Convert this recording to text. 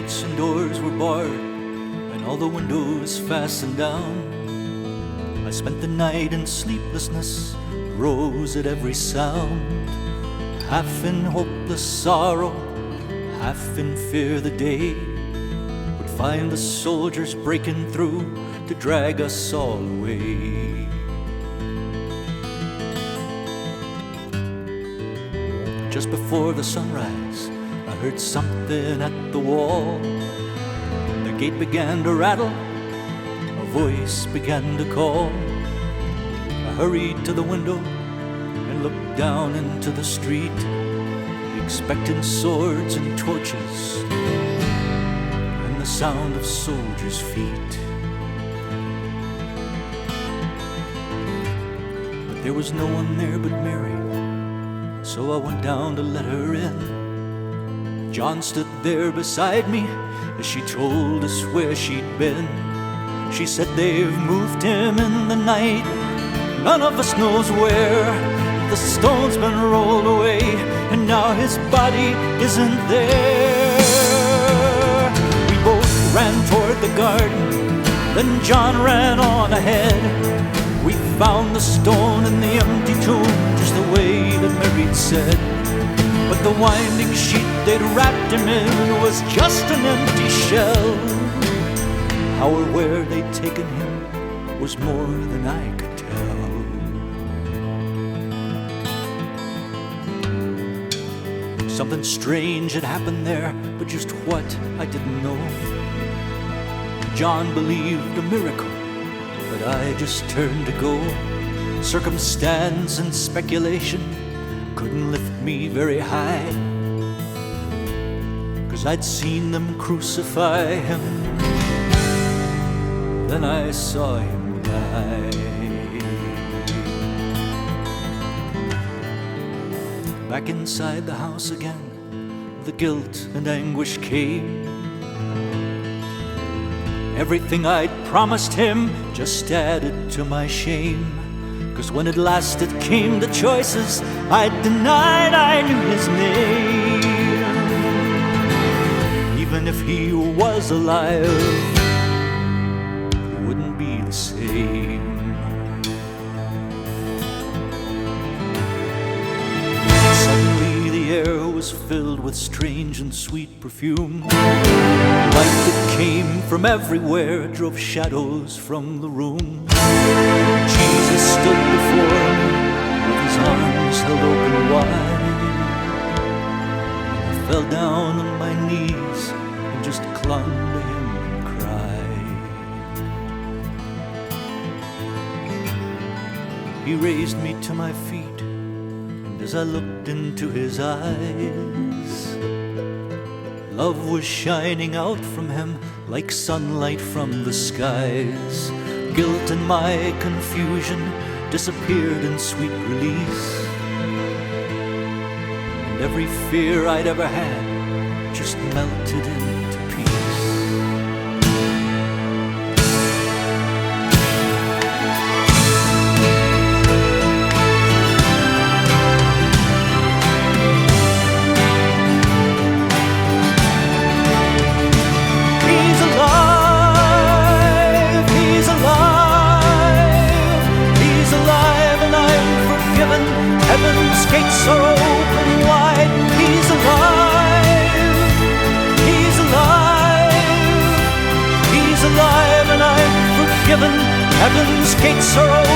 gates and doors were barred, and all the windows fastened down. I spent the night in sleeplessness, rose at every sound, half in hopeless sorrow, half in fear the day would find the soldiers breaking through to drag us all away. Just before the sunrise, I heard something at the wall. The gate began to rattle, a voice began to call. I hurried to the window and looked down into the street, expecting swords and torches and the sound of soldiers' feet. But there was no one there but Mary, so I went down to let her in. John stood there beside me as she told us where she'd been. She said they've moved him in the night, none of us knows where. The stone's been rolled away and now his body isn't there. We both ran toward the garden, then John ran on ahead. We found the stone in the empty tomb, just the way that Mary'd said. But the winding sheet they'd wrapped him in was just an empty shell. How or where they'd taken him was more than I could tell. Something strange had happened there, but just what, I didn't know. John believed a miracle, but I just turned to go. Circumstance and speculation couldn't lift me very high, 'cause I'd seen them crucify him, then I saw him die. Back inside the house again, the guilt and anguish came. Everything I'd promised him just added to my shame, 'cause when at last it came to choices, I denied I knew his name. Even if he was alive, it wouldn't be the same. Suddenly the air was filled with strange and sweet perfume. Light that came from everywhere drove shadows from the room. Jesus stood before me with his arms held open wide. I fell down on my knees and just clung to him and cried. He raised me to my feet, and as I looked into his eyes, love was shining out from him like sunlight from the skies. Guilt and my confusion disappeared in sweet release, and every fear I'd ever had just melted into peace. Heaven's gates are open wide. He's alive. He's alive. He's alive and I'm forgiven. Heaven's gates are open.